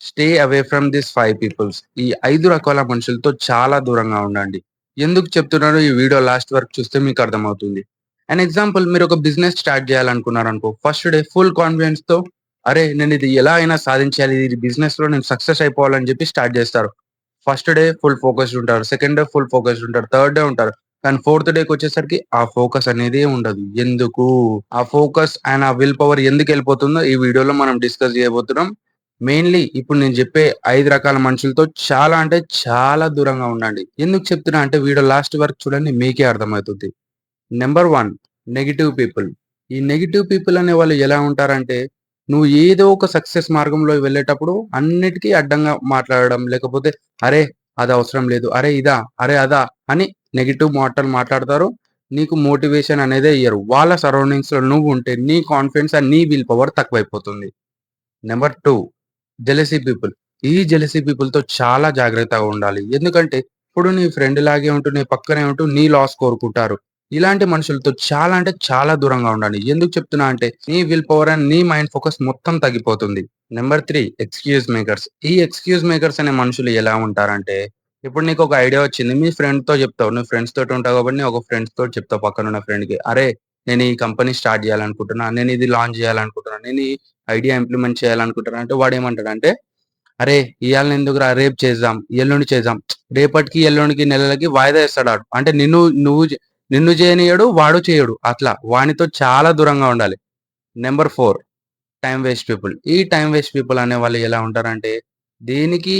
Stay away from this 5 peoples. ఈ 5 రకాల మనుషులతో చాలా దూరంగా ఉండండి. ఎందుకు చెప్తున్నానో ఈ వీడియో లాస్ట్ వరకు చూస్తే మీకు అర్థమవుతుంది. అండ్ ఎగ్జాంపుల్ మీరు ఒక బిజినెస్ స్టార్ట్ చేయాలనుకున్నారనుకో, ఫస్ట్ డే ఫుల్ కాన్ఫిడెన్స్‌తో అరే! నేను ఇది ఎలా అయినా సాధించాలి. ఇది బిజినెస్‌లో నేను సక్సెస్ అయిపోవాలని చెప్పి స్టార్ట్ చేస్తారు. ఫస్ట్ డే ఫుల్ ఫోకస్డ్ ఉంటారు. సెకండ్ డే ఫుల్ ఫోకస్డ్ ఉంటారు. థర్డ్ డే ఉంటారు. కానీ ఫోర్త్ డేకొచ్చేసరికి ఆ ఫోకస్ అనేదే ఉండదు. ఎందుకు? ఆ ఫోకస్ అండ్ ఆ విల్ పవర్ ఎందుకెళ్ళిపోతుందో ఈ వీడియోలో మనం డిస్కస్ చేయబోతున్నాం. మెయిన్‌లీ ఇప్పుడు నేను చెప్పే 5 రకాల మనుషులతో చాలా అంటే చాలా దూరంగా ఉండండి. ఎందుకు చెప్తున్నా అంటే వీడియో లాస్ట్ వరకు చూడండి మీకే అర్థమవుతుంది. Number 1 negative people. ఈ నెగెటివ్ పీపుల్ అనేవాళ్ళు ఎలా ఉంటారంటే, నువ్వు ఏదో ఒక సక్సెస్ మార్గంలో వెళ్ళేటప్పుడు అన్నిటికి అడ్డంగా మాట్లాడడం, లేకపోతే అరే! అది అవసరం లేదు. అరే! ఇదా? అరే! అదా? అని నెగెటివ్ మాటలు మాట్లాడతారు. నీకు మోటివేషన్ అనేదే ఇయ్యరు. వాళ్ళ సరౌండింగ్స్‌లో నువ్వుంటే నీ కాన్ఫిడెన్స్ అండ్ నీ విల్ పవర్ తక్కువైపోతుంది. Number 2 jealousy people. ఈ జెలసీ పీపుల్‌తో చాలా జాగ్రత్తగా ఉండాలి. ఎందుకంటే ఇప్పుడు నీ ఫ్రెండ్ లాగే ఉంటూ, నీ పక్కనే ఉంటూ నీ లాస్ కోరుకుంటారు. ఇలాంటి మనుషులతో చాలా అంటే చాలా దూరంగా ఉండండి. ఎందుకు చెప్తున్నా అంటే నీ విల్ పవర్ అండ్ నీ మైండ్ ఫోకస్ మొత్తం తగ్గిపోతుంది. Number 3 excuse makers. ఈ ఎక్స్‌క్యూజ్ మేకర్స్ అనే మనుషులు ఎలా ఉంటారంటే, ఇప్పుడు నీకొక ఐడియా వచ్చింది. మీ ఫ్రెండ్‌తో చెప్తావు. నువ్వు ఫ్రెండ్స్ తోటి ఉంటావు కాబట్టి ఒక ఫ్రెండ్స్ తోటి చెప్తావు పక్కనున్న ఫ్రెండ్‌కి. "అరే! నేను ఈ కంపెనీ స్టార్ట్ చేయాలనుకుంటున్నా. నేను ఇది లాంచ్ చేయాలనుకుంటున్నా. నేను ఈ ఐడియా ఇంప్లిమెంట్ చేయాలనుకుంటున్నా" అంటే వాడేమంటాడంటే, "అరే! ఇయాలనెందుకురా రేపు చేద్దాం, ఎల్లుండి చేద్దాం." రేపటికి, ఎల్లుండికి, నెలలకి వాయిదా ఏస్తాడాడు. అంటే నిన్ను చేయనీయడు, వాడు చేయడు. అట్లా వానితో చాలా దూరంగా ఉండాలి. Number 4 time waste people. ఈ టైమ్ వేస్ట్ పీపుల్ అనేవాళ్ళు ఎలా ఉంటారంటే, దేనికి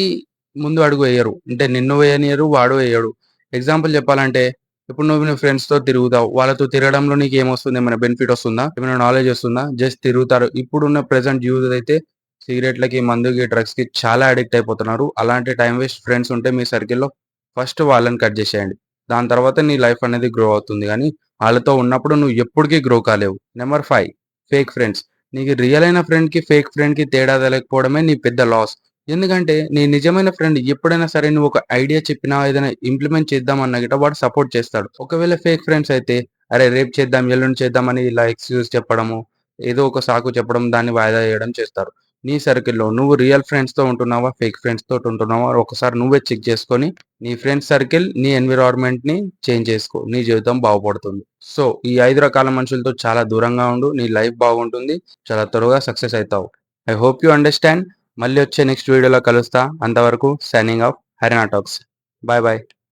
ముందు అడుగు వేయరు. అంటే నిన్ను వేయనీయరు, వాడు వేయడు. ఎగ్జాంపుల్ చెప్పాలంటే, ఇప్పుడు నువ్వు నీ ఫ్రెండ్స్‌తో తిరుగుతావు. వాళ్ళతో తిరగడంలో నీకేమొస్తుంది? ఏమైనా బెనిఫిట్ వస్తుందా? ఏమైనా నాలెడ్జ్ వస్తుందా? జస్ట్ తిరుగుతారు. ఇప్పుడున్న ప్రెజెంట్ యూత్ అయితే సిగరెట్‌లకి, మందుకి, డ్రగ్స్‌కి చాలా అడిక్ట్ అయిపోతున్నారు. అలాంటి టైమ్ వేస్ట్ ఫ్రెండ్స్ ఉంటే మీ సర్కిల్‌లో ఫస్ట్ వాళ్ళని కట్ చేసేయండి. దాని తర్వాత నీ లైఫ్ అనేది గ్రో అవుతుంది గానీ, ఆళ్ళతో ఉన్నప్పుడు నువ్వు ఎప్పటికి గ్రో కాలేవు. Number 5 fake friends. నీకు రియల్ అయిన ఫ్రెండ్‌కి, ఫేక్ ఫ్రెండ్‌కి తేడా తెలవకపోవడమే నీ పెద్ద లాస్. ఎందుకంటే, నీ నిజమైన ఫ్రెండ్ ఎప్పుడైనా సరే నువ్వు ఒక ఐడియా చెప్పినా, ఏదైనా ఇంప్లిమెంట్ చేద్దామన్నా గిట్ట వాడు సపోర్ట్ చేస్తాడు. ఒకవేళ ఫేక్ ఫ్రెండ్స్ అయితే, అరే! రేపు చేద్దాం, ఎల్లుండి చేద్దాం అని ఇలా ఎక్స్‌క్యూజ్ చెప్పడము, ఏదో ఒక సాకు చెప్పడం, దాన్ని వాయిదా వేయడం చేస్తారు. నీ సర్కిల్‌లో నువ్వు రియల్ ఫ్రెండ్స్‌తో ఉంటున్నావా? ఫేక్ ఫ్రెండ్స్ తోటి ఉంటున్నావా? ఒకసారి నువ్వే చెక్ చేసుకొని, నీ ఫ్రెండ్స్ సర్కిల్, నీ ఎన్విరాన్మెంట్‌ని చేంజ్ చేసుకో. నీ జీవితం బాగుపడుతుంది. సో, ఈ 5 రకాల మనుషులతో చాలా దూరంగా ఉండు. నీ లైఫ్ బాగుంటుంది. చాలా త్వరగా సక్సెస్ అయితావు. I hope you understand. మళ్ళీ వచ్చే నెక్స్ట్ వీడియోలో కలుస్తా. అంతవరకు signing off Harina talks. Bye bye.